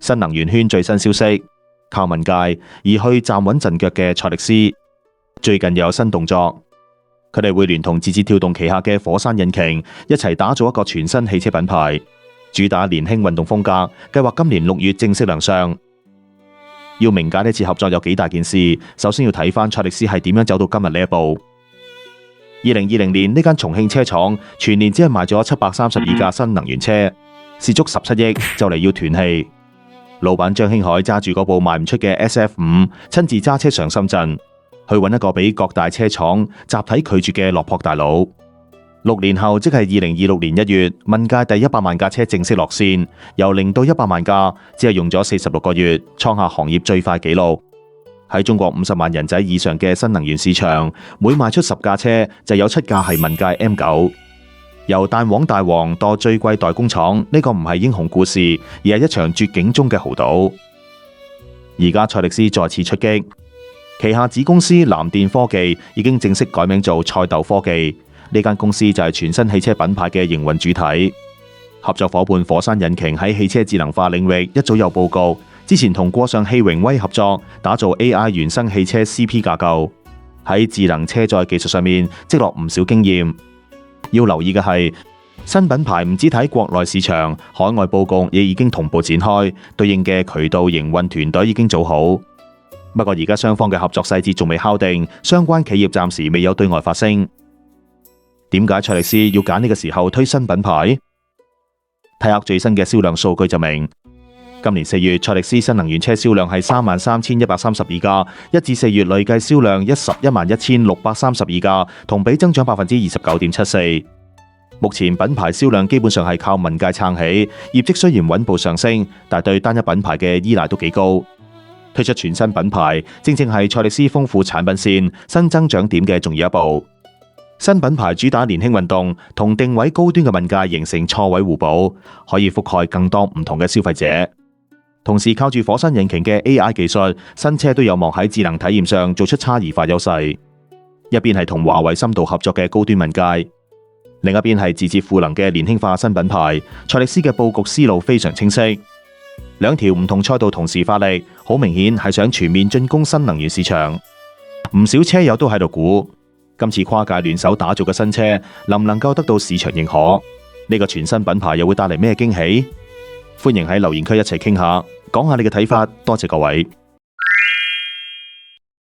新能源圈最新消息，靠問界而去站穩陣腳嘅賽力斯，最近又有新動作。佢哋會聯同字節跳動旗下嘅火山引擎一齊打造一個全新汽車品牌，主打年輕運動風格，計劃今年6月正式亮相。要明解呢次合作有幾大件事，首先要睇翻賽力斯係點樣走到今日呢一步。2020年呢間重慶車廠全年只係賣咗732架新能源車，蝕足17億，就嚟要斷氣。老闆張興海揸住嗰部賣唔出嘅 SF5，親自揸車上深圳，去揾一個俾各大車廠集體拒絕嘅落魄大佬。6年後，即係2026年1月，問界第100萬架車正式落線，由0到100萬架，只係用咗46個月，創下行業最快紀錄。喺中國50萬人仔以上嘅新能源市場，每賣出10架車，就有7架係問界 M9。由彈簧大王到最貴代工廠，呢個唔係英雄故事，而係一場絕境中嘅豪賭。而家賽力斯再次出擊，旗下子公司藍電科技已經正式改名做賽鬥科技。呢間公司就係全新汽車品牌嘅營運主體。合作夥伴火山引擎喺汽車智能化領域一早有報告，之前同過上汽榮威合作，打造 AI 原生汽車 CP 架構，喺智能車載技術上面積落唔少經驗。要留意嘅係，新品牌唔止睇國內市場，海外佈局亦已經同步展開，對應嘅渠道營運團隊已經做好。不過而家雙方嘅合作細節仲未敲定，相關企業暫時未有對外發聲。點解賽力斯要揀呢個時候推新品牌？睇下最新嘅銷量數據就明。今年4月，賽力斯新能源車銷量係33,132架，1至4月累計銷量11,132架，同比增長29.74%。目前品牌銷量基本上係靠問界撐起，業績雖然穩步上升，但對單一品牌嘅依賴都幾高。推出全新品牌，正正係賽力斯豐富產品線、新增長點嘅重要一步。新品牌主打年輕運動，同定位高端嘅問界形成錯位互補，可以覆蓋更多唔同嘅消費者。同時靠住火山引擎嘅 AI 技術，新車都有望喺智能體驗上做出差異化優勢。一邊係同華為深度合作嘅高端問界，另一邊係自節賦能嘅年輕化新品牌。賽力斯嘅佈局思路非常清晰，兩條唔同賽道同時發力，好明顯係想全面進攻新能源市場。唔少車友都喺度估，今次跨界聯手打造嘅新車能唔能夠得到市場認可？呢個全新品牌又會帶嚟咩驚喜？歡迎喺留言區一齊傾下，講下你嘅睇法。多謝各位。